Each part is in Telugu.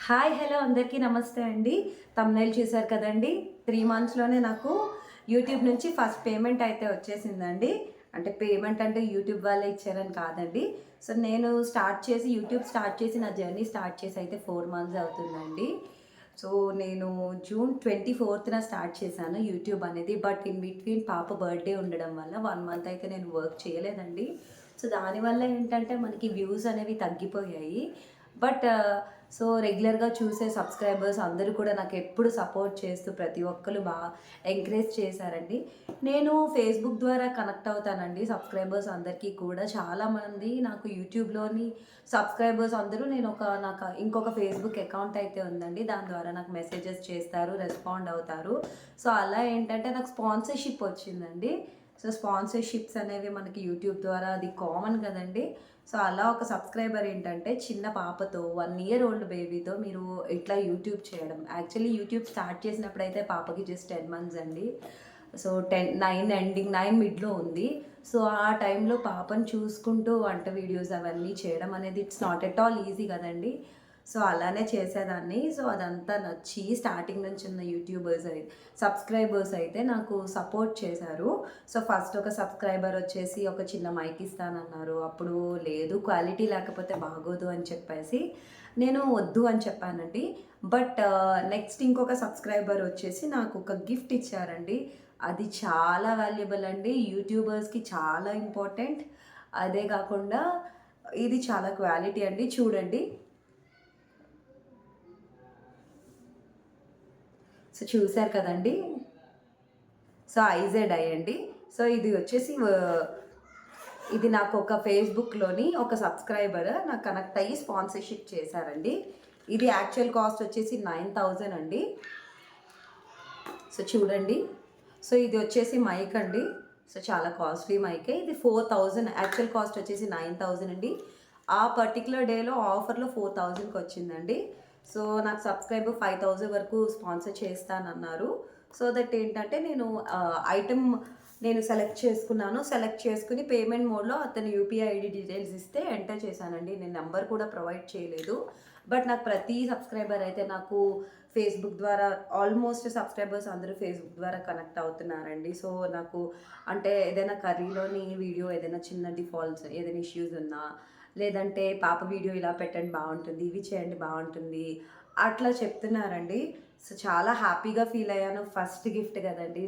హాయ్ హలో అందరికీ నమస్తే అండి. థంబ్‌నెయిల్ చూసారు కదండీ! 3 మంత్స్‌లోనే నాకు యూట్యూబ్ నుంచి ఫస్ట్ పేమెంట్ అయితే వచ్చేసిందండి. అంటే పేమెంట్ అంటే యూట్యూబ్ వాళ్ళే ఇచ్చారని కాదండి. సో, నేను యూట్యూబ్ స్టార్ట్ చేసి నా జర్నీ స్టార్ట్ చేసి అయితే 4 మంత్స్ అవుతుందండి. సో, నేను జూన్ 24న స్టార్ట్ చేశాను యూట్యూబ్ అనేది. బట్ ఇన్ బిట్వీన్ పాప బర్త్‌డే ఉండడం వల్ల 1 మంత్ అయితే నేను వర్క్ చేయలేదండి. సో, దానివల్ల ఏంటంటే మనకి వ్యూస్ అనేవి తగ్గిపోయాయి. బట్ రెగ్యులర్‌గా చూసే సబ్స్క్రైబర్స్ అందరూ కూడా నాకెప్పుడు సపోర్ట్ చేస్తూ ప్రతి ఒక్కళ్ళు ఎంకరేజ్ చేశారండి. నేను ఫేస్‌బుక్ ద్వారా కనెక్ట్ అవుతానండి సబ్స్క్రైబర్స్ అందరికీ కూడా. చాలామంది నాకు యూట్యూబ్‌లోని సబ్స్క్రైబర్స్ అందరూ నాకు ఇంకొక ఫేస్‌బుక్ అకౌంట్ అయితే ఉందండి. దాని ద్వారా నాకు మెసేజెస్ చేస్తారు, రెస్పాండ్ అవుతారు. సో, అలా ఏంటంటే నాకు స్పాన్సర్‌షిప్ వచ్చిందండి. సో, స్పాన్సర్‌షిప్స్ అనేవి మనకి యూట్యూబ్ ద్వారా అది కామన్ కదండీ! సో, అలా ఒక సబ్స్క్రైబర్ ఏంటంటే చిన్న పాపతో 1 ఇయర్ ఓల్డ్ బేబీతో మీరు ఇట్లా యూట్యూబ్ చేయడం. యాక్చువల్లీ యూట్యూబ్ స్టార్ట్ చేసినప్పుడైతే పాపకి జస్ట్ 10 మంత్స్ అండి. సో, 9 ఎండింగ్ 9 మిడ్‌లో ఉంది. సో, ఆ టైంలో పాపను చూసుకుంటూ వంట వీడియోస్ అవన్నీ చేయడం అనేది it's not at all easy కదండీ! సో, అలానే చేసేదాన్ని. సో, అదంతా నచ్చి స్టార్టింగ్ నుంచి ఉన్న సబ్స్క్రైబర్స్ అయితే నాకు సపోర్ట్ చేశారు. సో, ఫస్ట్ ఒక సబ్స్క్రైబర్ వచ్చేసి ఒక చిన్న మైక్ ఇస్తానన్నారు. అప్పుడు లేదు క్వాలిటీ లేకపోతే బాగోదు అని చెప్పేసి నేను వద్దు అని చెప్పానండి. బట్ నెక్స్ట్ ఇంకొక సబ్స్క్రైబర్ వచ్చేసి నాకు ఒక గిఫ్ట్ ఇచ్చారండి. అది చాలా వాల్యుబుల్ అండి. యూట్యూబర్స్‌కి చాలా ఇంపార్టెంట్. అదే కాకుండా ఇది చాలా క్వాలిటీ అండి. చూడండి. సో, చూసారు కదండీ! సో, ఐజెడ్ అండి. సో, ఇది వచ్చేసి ఇది నాకు ఒక ఫేస్‌బుక్‌లోని ఒక సబ్స్క్రైబర్ నాకు కనెక్ట్ అయ్యి స్పాన్సర్‌షిప్ చేశారండి. ఇది యాక్చువల్ కాస్ట్ వచ్చేసి 9000 అండి. సో, చూడండి. సో, ఇది వచ్చేసి మైక్ అండి. సో, చాలా కాస్ట్‌లీ మైకే. ఇది 4000 యాక్చువల్ కాస్ట్ వచ్చేసి 9000 అండి. ఆ పర్టిక్యులర్ డేలో ఆఫర్‌లో 4000కి వచ్చిందండి. సో, నాకు సబ్స్క్రైబర్ 5000 వరకు స్పాన్సర్ చేస్తానన్నారు. సో దట్ ఏంటంటే ఐటెమ్ నేను సెలెక్ట్ చేసుకున్నాను. సెలెక్ట్ చేసుకొని పేమెంట్ మోడ్‌లో అతను యూపీఐ ఐడీ డీటెయిల్స్ ఇస్తే ఎంటర్ చేశానండి. నేను నంబర్ కూడా ప్రొవైడ్ చేయలేదు. బట్ నాకు ప్రతి సబ్స్క్రైబర్ అయితే నాకు ఫేస్‌బుక్ ద్వారా ఆల్మోస్ట్ సబ్స్క్రైబర్స్ అందరూ ఫేస్‌బుక్ ద్వారా కనెక్ట్ అవుతున్నారండి. సో, నాకు అంటే ఏదైనా కర్రీలోని వీడియో ఏదైనా చిన్న డిఫాల్ట్స్ ఏదైనా ఇష్యూస్ ఉన్నా, లేదంటే పాప వీడియో ఇలా పెట్టండి బావుంటుంది, ఇవి చేయండి బావుంటుంది, అట్లా చెప్తున్నారండి. సో, చాలా హ్యాపీగా ఫీల్ అయ్యాను. ఫస్ట్ గిఫ్ట్ కదండీ!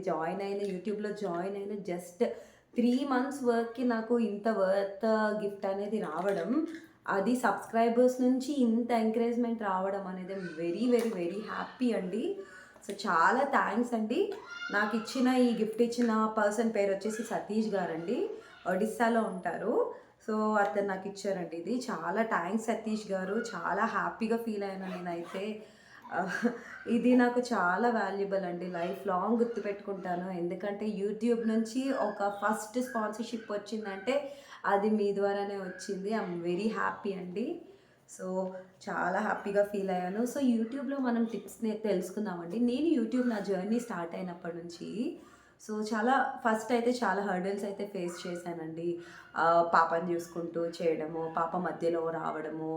యూట్యూబ్‌లో జాయిన్ అయిన జస్ట్ 3 మంత్స్ వర్క్‌కి నాకు ఇంత గిఫ్ట్ అనేది రావడం, అది సబ్స్క్రైబర్స్ నుంచి ఇంత ఎంకరేజ్‌మెంట్ రావడం అనేది వెరీ, వెరీ, వెరీ హ్యాపీ అండి. సో, చాలా థ్యాంక్స్ అండి. ఈ గిఫ్ట్ ఇచ్చిన పర్సన్ పేరొచ్చేసి సతీష్ గారండి. ఒడిస్సాలో ఉంటారు. సో, అతను నాకిచ్చారండి ఇది. చాలా థ్యాంక్స్ సతీష్ గారు. చాలా హ్యాపీగా ఫీల్ అయ్యాను నేనైతే. ఆహ్, ఇది నాకు చాలా వాల్యుబుల్ అండి. లైఫ్ లాంగ్ గుర్తుపెట్టుకుంటాను. ఎందుకంటే యూట్యూబ్ నుంచి ఒక ఫస్ట్ స్పాన్సర్‌షిప్ వచ్చిందంటే అది మీ ద్వారానే వచ్చింది. ఐయామ్ వెరీ హ్యాపీ అండి. సో, చాలా హ్యాపీగా ఫీల్ అయ్యాను. సో, యూట్యూబ్‌లో మనం టిప్స్‌ని తెలుసుకుందామండి. నేను యూట్యూబ్ నా జర్నీ స్టార్ట్ అయినప్పటి నుంచి ఫస్ట్ అయితే చాలా హర్డిల్స్ అయితే ఫేస్ చేశానండి. పాపని చూసుకుంటూ చేయడము, పాప మధ్యలో రావడము,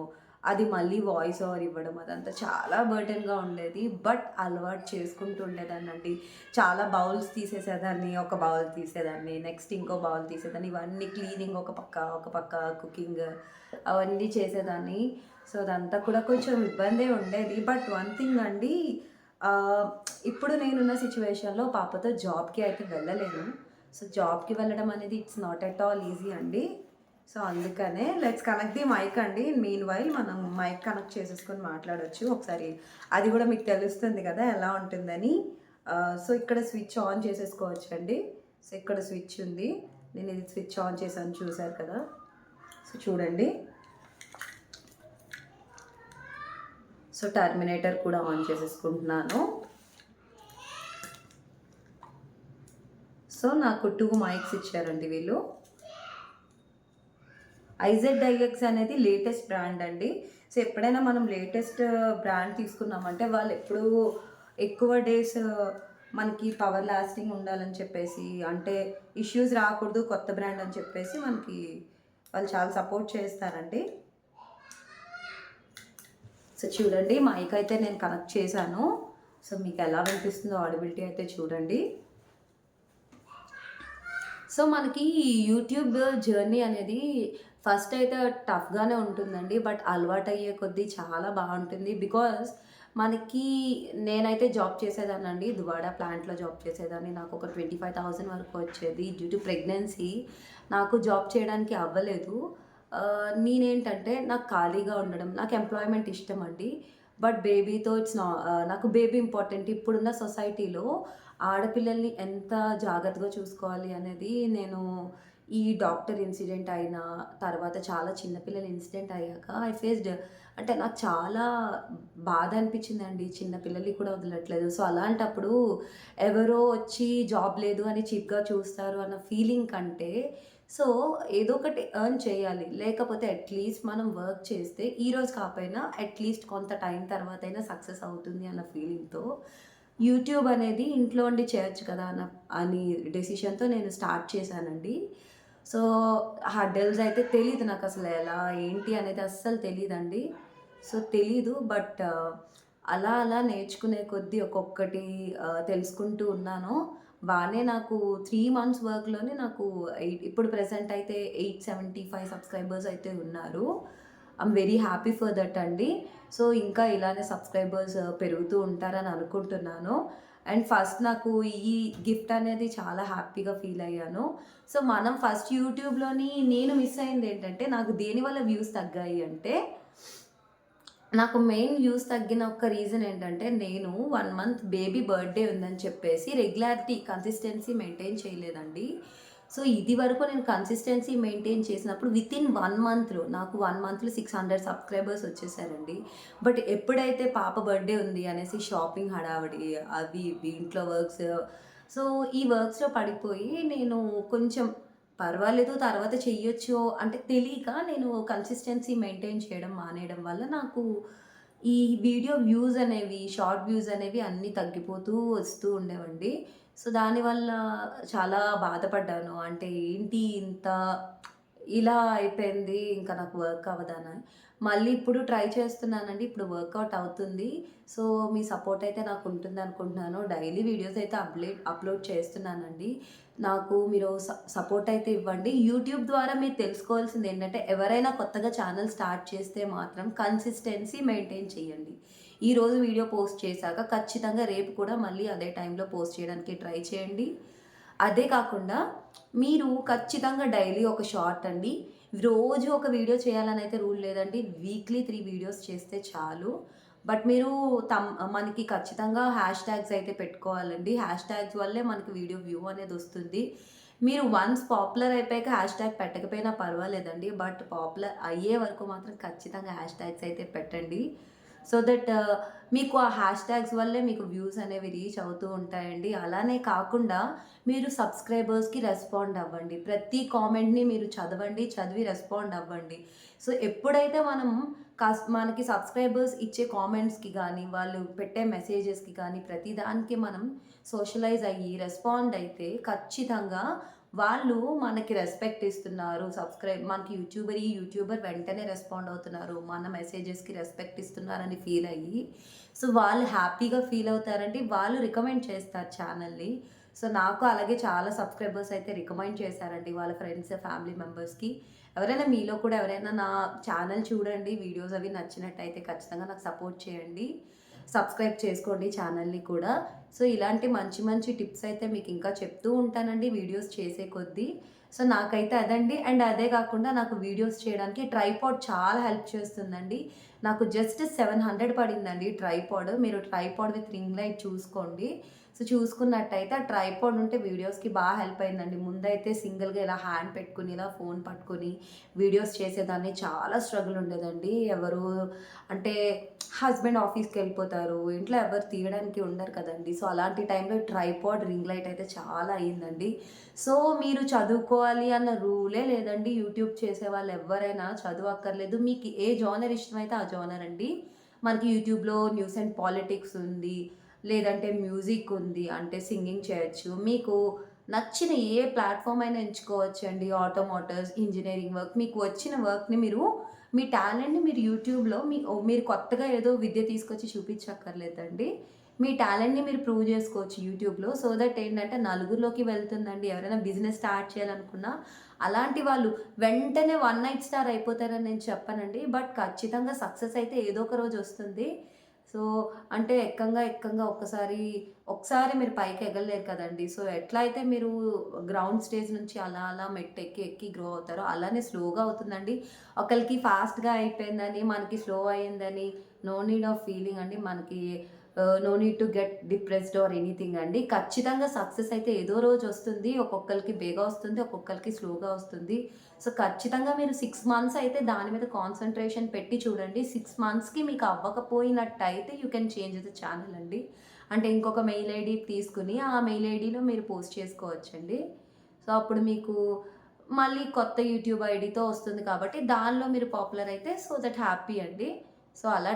అది మళ్ళీ వాయిస్ ఓవర్ ఇవ్వడం అదంతా చాలా బర్డెన్‌గా ఉండేది. బట్ అలవాటు చేసుకుంటూ ఉండేదాన్నండి. చాలా బౌల్స్ తీసేసేదాన్ని. ఒక బౌల్ తీసేదాన్ని. నెక్స్ట్ ఇంకో బౌల్ తీసేదాన్ని. ఇవన్నీ క్లీనింగ్ ఒక పక్క కుకింగ్ అవన్నీ చేసేదాన్ని. సో, అదంతా కూడా కొంచెం ఇబ్బందే ఉండేది. బట్ వన్ థింగ్ అండి, ఆహ్, ఇప్పుడు నేనున్న సిట్యుయేషన్‌లో పాపతో జాబ్‌కి అయితే వెళ్ళలేను. సో, జాబ్‌కి వెళ్ళడం అనేది it's not at all easy అండి. సో, అందుకనే లెట్స్ కనెక్ట్ ది మైక్ అండి. మీన్‌వైల్ మనం మైక్ కనెక్ట్ చేసేసుకొని మాట్లాడొచ్చు. ఒకసారి అది గూడా మీకు తెలుస్తుంది గదా! ఎలా ఉంటుందని. సో, ఇక్కడ స్విచ్ ఆన్ చేసేసుకోవచ్చండి. సో, ఇక్కడ స్విచ్ ఉంది. నేను ఇది స్విచ్ ఆన్ చేశాను చూసారు కదా! సో, చూడండి. సో, టర్మినేటర్ కూడా ఆన్ చేసేసుకుంటున్నాను. సో, నాకు 2 మైక్స్ ఇచ్చారండి వీళ్ళు. ఐజెడ్ఐఎక్స్ అనేది లేటెస్ట్ బ్రాండ్ అండి. సో, ఎప్పుడైనా మనం లేటెస్ట్ బ్రాండ్ తీసుకున్నామంటే వాళ్ళెప్పుడూ ఎక్కువ డేస్ మనకి పవర్ లాస్టింగ్ ఉండాలని చెప్పేసి, అంటే ఇష్యూస్ రాకూడదు కొత్త బ్రాండ్ అని చెప్పేసి వాళ్ళు చాలా సపోర్ట్ చేస్తారండి. సో చూడండి మైక్ అయితే నేను కనెక్ట్ చేశాను. సో మీకు ఎలా వినిపిస్తుందో ఆడిబిలిటీ అయితే చూడండి. సో మనకి యూట్యూబ్ జర్నీ అనేది ఫస్ట్ అయితే టఫ్‌గానే ఉంటుందండి. బట్ అలవాటయ్యే కొద్దీ చాలా బావుంటుంది. బికాజ్ మనకి నేనైతే జాబ్ చేసేదాన్నండి. దువాడ ప్లాంట్‌లో జాబ్ చేసేదాన్ని. నాకు ఒక 25,000 వరకు వచ్చేది. డ్యూ టు ప్రెగ్నెన్సీ నాకు జాబ్ చేయడానికి అవ్వలేదు. నేనేంటంటే నాకు ఖాళీగా ఉండడం, నాకు ఎంప్లాయ్‌మెంట్ ఇష్టమండి. బట్ బేబీతో నాకు బేబీ ఇంపార్టెంట్. ఇప్పుడున్న సొసైటీలో ఆడపిల్లల్ని ఎంత జాగ్రత్తగా చూసుకోవాలి అనేది నేను ఈ డాక్టర్ ఇన్సిడెంట్ అయినా, తర్వాత చాలా చిన్న పిల్లల ఇన్సిడెంట్ అయ్యాక ఐ ఫేస్డ్ అంటే నాకు చాలా బాధ అనిపించిందండి. చిన్న పిల్లల్ని కూడా వదలట్లేదు. సో, అలాంటప్పుడు ఎవరో వచ్చి జాబ్ లేదు అని చీప్‌గా చూస్తారు అన్న ఫీలింగ్ కంటే, సో ఏదో ఒకటి ఎర్న్ చేయాలి. లేకపోతే అట్‌లీస్ట్ మనం వర్క్ చేస్తే ఈరోజు కాపోయినా అట్‌లీస్ట్ కొంత టైం తర్వాతైనా సక్సెస్ అవుతుంది అన్న ఫీలింగ్‌తో యూట్యూబ్ అనేది ఇంట్లో ఉండి చేయొచ్చు కదా! అని డెసిషన్‌తో నేను స్టార్ట్ చేశానండి. సో, హర్డిల్స్ అయితే తెలీదు నాకసలు ఎలా, ఏంటి అనేది అస్సలు తెలీదండి. సో, తెలీదు. బట్ అలా అలా నేర్చుకునే కొద్దీ ఒక్కొక్కటి తెలుసుకుంటూ ఉన్నాను. బానే నాకు 3 మంత్స్ వర్క్‌లోనే నాకు ఇప్పుడు ప్రెజెంట్ అయితే 875 సబ్స్క్రైబర్స్ అయితే ఉన్నారు. I'm very happy for that అండి. సో, ఇంకా ఇలానే సబ్స్క్రైబర్స్ పెరుగుతూ ఉంటారని అనుకుంటున్నాను. అండ్ ఫస్ట్ నాకు ఈ గిఫ్ట్ అనేది చాలా హ్యాపీగా ఫీల్ అయ్యాను. సో, మనం ఫస్ట్ యూట్యూబ్‌లోని నేను మిస్ అయిందేంటంటే, నాకు దేనివల్ల వ్యూస్ తగ్గాయి అంటే, నాకు మెయిన్ వ్యూస్ తగ్గిన ఒక్క రీజన్ ఏంటంటే, నేను 1 మంత్ బేబీ బర్త్‌డే ఉందని చెప్పేసి రెగ్యులారిటీ, కన్సిస్టెన్సీ మెయింటైన్ చేయలేదండి. సో, ఇది వరకు నేను కన్సిస్టెన్సీ మెయింటైన్ చేసినప్పుడు వితిన్ 1 మంత్‌లో నాకు 1 మంత్‌లో 600 సబ్స్క్రైబర్స్ వచ్చేసారండి. బట్ ఎప్పుడైతే పాప బర్త్‌డే ఉంది అనేసి షాపింగ్ హడావిడి, అవి ఇవి ఇంట్లో వర్క్స్, సో, ఈ వర్క్స్‌లో పడిపోయి నేను కొంచెం పర్వాలేదు తర్వాత చెయ్యొచ్చు అంటే తెలీక నేను కన్సిస్టెన్సీ మెయింటైన్ చేయడం మానేయడం వల్ల నాకు ఈ వీడియో వ్యూస్ అనేవి, షార్ట్ వ్యూస్ అనేవి అన్నీ తగ్గిపోతూ వస్తూ ఉండేవండి. సో, దానివల్ల చాలా బాధపడ్డాను. అంటే ఏంటి ఇంత ఇలా అయిపోయింది, ఇంకా నాకు వర్క్ అవ్వదని. మళ్ళీ ఇప్పుడు ట్రై చేస్తున్నానండి. ఇప్పుడు వర్కౌట్ అవుతుంది. సో, మీ సపోర్ట్ అయితే నాకు ఉంటుందనుకుంటున్నాను. డైలీ వీడియోస్ అయితే అప్‌లోడ్ చేస్తున్నానండి. నాకు మీరు సపోర్ట్ అయితే ఇవ్వండి. యూట్యూబ్ ద్వారా మీరు తెలుసుకోవాల్సిందేంటంటే, ఎవరైనా కొత్తగా ఛానెల్ స్టార్ట్ చేస్తే మాత్రం కన్సిస్టెన్సీ మెయింటైన్ చేయండి. ఈరోజు వీడియో పోస్ట్ చేశాక ఖచ్చితంగా రేపు కూడా మళ్ళీ అదే టైంలో పోస్ట్ చేయడానికి ట్రై చేయండి. అదే కాకుండా మీరు ఖచ్చితంగా డైలీ ఒక షార్ట్ అండి. రోజు ఒక వీడియో చేయాలనైతే రూల్ లేదండి. వీక్లీ 3 వీడియోస్ చేస్తే చాలు. బట్ మీరు మనకి ఖచ్చితంగా హ్యాష్ ట్యాగ్స్ అయితే పెట్టుకోవాలండి. హ్యాష్ ట్యాగ్స్ వల్లే మనకి వీడియో వ్యూ అనేదొస్తుంది. మీరు వన్స్ పాపులర్ అయిపోయాక హ్యాష్ ట్యాగ్ పెట్టకపోయినా పర్వాలేదండి. బట్ పాపులర్ అయ్యే వరకు మాత్రం ఖచ్చితంగా హ్యాష్ ట్యాగ్స్ అయితే పెట్టండి. సో దట్ మీకు ఆ హ్యాష్ ట్యాగ్స్ వల్లే మీకు వ్యూస్ అనేవి రీచ్ అవుతూ ఉంటాయండి. అలానే కాకుండా మీరు సబ్స్క్రైబర్స్‌కి రెస్పాండ్ అవ్వండి. ప్రతి కామెంట్‌ని మీరు చదవండి, చదివి రెస్పాండ్ అవ్వండి. సో, ఎప్పుడైతే మనం మనకి సబ్స్క్రైబర్స్ ఇచ్చే కామెంట్స్‌కి గానీ, వాళ్ళు పెట్టే మెసేజెస్‌కి కానీ, ప్రతి దానికి మనం సోషలైజ్ అయ్యి, రెస్పాండ్ అయితే ఖచ్చితంగా వాళ్ళు మనకి రెస్పెక్ట్ ఇస్తున్నారు. మనకి యూట్యూబర్ వెంటనే రెస్పాండ్ అవుతున్నారు. మన మెసేజెస్‌కి రెస్పెక్ట్ ఇస్తున్నారని ఫీల్ అయ్యి, సో, వాళ్ళు హ్యాపీగా ఫీల్ అవుతారండి. వాళ్ళు రికమెండ్ చేస్తారు ఛానల్‌ని. సో, నాకు అలాగే చాలా సబ్స్క్రైబర్స్ అయితే రికమెండ్ చేశారండి వాళ్ళ ఫ్రెండ్స్, ఫ్యామిలీ మెంబర్స్‌కి. ఎవరైనా మీలో కూడా ఎవరైనా నా ఛానల్ చూడండి, వీడియోస్ అవి నచ్చినట్టయితే ఖచ్చితంగా నాకు సపోర్ట్ చేయండి. సబ్స్క్రైబ్ చేసుకోండి ఛానల్‌ని కూడా. సో, ఇలాంటి మంచి మంచి టిప్స్ అయితే మీకు ఇంకా చెప్తూ ఉంటానండి వీడియోస్ చేసే కొద్దీ. సో, నాకైతే అదండి. అండ్ అదే కాకుండా నాకు వీడియోస్ చేయడానికి ట్రైపాడ్ చాలా హెల్ప్ చేస్తుందండి. నాకు జస్ట్ 700 పడిందండి ట్రైపాడ్. మీరు ట్రైపాడ్ విత్ రింగ్ లైట్ చూసుకోండి. సో, చూసుకున్నట్టయితే ఆ ట్రైపాడ్ ఉంటే వీడియోస్‌కి హెల్ప్ అయిందండి. ముందైతే సింగిల్‌గా ఇలా హ్యాండ్ పెట్టుకొని, ఇలా ఫోన్ పట్టుకొని వీడియోస్ చేసేదాన్ని. చాలా స్ట్రగుల్ ఉండేదండి. అంటే హస్బెండ్ ఆఫీస్‌కెళ్ళిపోతారు. ఇంట్లో ఎవరు తీయడానికి ఉండరు కదండీ! సో, అలాంటి టైంలో ట్రైపాడ్, రింగ్ లైట్ అయితే చాలా అయిందండి. సో, మీరు చదువుకోవాలి అన్న రూలే లేదండి. యూట్యూబ్ చేసేవాళ్ళు ఎవ్వరైనా చదువక్కర్లేదు. మీకు ఏ జోనర్ ఇష్టమైతే ఆ జోనర్ అండి. మనకి యూట్యూబ్‌లో న్యూస్ అండ్ పాలిటిక్స్ ఉంది. లేదంటే మ్యూజిక్ ఉంది. అంటే సింగింగ్ చేయొచ్చు. మీకు నచ్చిన ఏ ప్లాట్‌ఫార్మ్ అయినా ఎంచుకోవచ్చండి. ఆటోమోటివ్స్, ఇంజినీరింగ్ వర్క్ మీకు వచ్చిన వర్క్‌ని మీరు మీ టాలెంట్‌ని మీరు యూట్యూబ్‌లో మీరు కొత్తగా ఏదో విద్య తీసుకొచ్చి చూపించక్కర్లేదండి. మీ టాలెంట్‌ని మీరు ప్రూవ్ చేసుకోవచ్చు యూట్యూబ్‌లో. సో దట్ ఏంటంటే నలుగురిలోకి వెళ్తుందండి. ఎవరైనా బిజినెస్ స్టార్ట్ చేయాలనుకున్నా అలాంటి వాళ్ళు వెంటనే వన్ నైట్ స్టార్ అయిపోతారని నేను చెప్పనండి. బట్ ఖచ్చితంగా సక్సెస్ అయితే ఏదో ఒక రోజు వస్తుంది. సో, అంటే ఎక్కంగా ఒకసారి మీరు పైకి ఎగలలేరు కదండీ! సో, ఎట్లా అయితే మీరు గ్రౌండ్ స్టేజ్ నుంచి అలా ఎక్కి గ్రో అవుతారో, అలానే స్లోగా అవుతుందండి. ఒకళ్ళకి ఫాస్ట్‌గా అయిపోయిందని, మనకి స్లో అయిందని, నో నీడ్ ఆఫ్ ఫీలింగ్ అండి. మనకి no need to get depressed or anything అండి. ఖచ్చితంగా సక్సెస్ అయితే ఏదో రోజు వస్తుంది. ఒక్కొక్కళ్ళకి బేగా వస్తుంది. ఒక్కొక్కళ్ళకి స్లోగా వస్తుంది. సో, ఖచ్చితంగా మీరు 6 మంత్స్ అయితే దాని మీద కాన్సంట్రేషన్ పెట్టి చూడండి. 6 మంత్స్‌కి మీకు అవ్వకపోయినట్టయితే you can change the channel అండి. అంటే ఇంకొక మెయిల్ ఐడీ తీసుకొని, ఆ మెయిల్ ఐడీలో మీరు పోస్ట్ చేసుకోవచ్చండి. సో, అప్పుడు మీకు మళ్ళీ కొత్త యూట్యూబ్ ఐడీతో వస్తుంది కాబట్టి, దానిలో మీరు పాపులర్ అయితే సో దట్ హ్యాపీ అండి. సో, అలా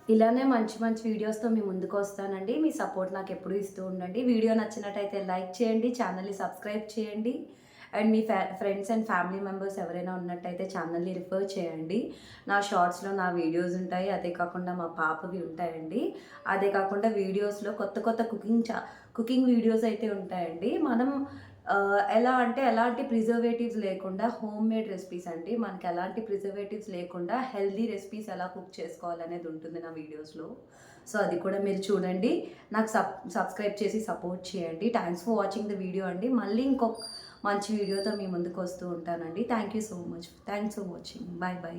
ఇలానే మంచి మంచి వీడియోస్‌తో మీ ముందుకొస్తానండి. మీ సపోర్ట్ నాకెప్పుడూ ఇస్తూ ఉండండి. వీడియో నచ్చినట్టయితే లైక్ చేయండి. ఛానెల్‌ని సబ్స్క్రైబ్ చేయండి. And me friends and family members ఎవరైనా ఉన్నట్టయితే ఛానెల్‌ని రిఫర్ చేయండి. నా షార్ట్స్‌లో నా వీడియోస్ ఉంటాయి. అదే కాకుండా మా పాపవి ఉంటాయండి. అదే కాకుండా వీడియోస్‌లో కొత్త కొత్త కుకింగ్ వీడియోస్ అయితే ఉంటాయండి. మనం ఎలా అంటే ఎలాంటి ప్రిజర్వేటివ్స్ లేకుండా హోమ్ మేడ్ రెసిపీస్ అండి. మనకి ఎలాంటి ప్రిజర్వేటివ్స్ లేకుండా హెల్తీ రెసిపీస్ ఎలా కుక్ చేసుకోవాలనేది ఉంటుంది నా వీడియోస్‌లో. సో, అది కూడా మీరు చూడండి. నాకు సబ్స్క్రైబ్ చేసి సపోర్ట్ చేయండి. Thanks for watching the video అండి. మళ్ళీ మంచి వీడియోతో మీ ముందుకు వస్తూ ఉంటానండి. Thank you so much. Thanks for watching. By.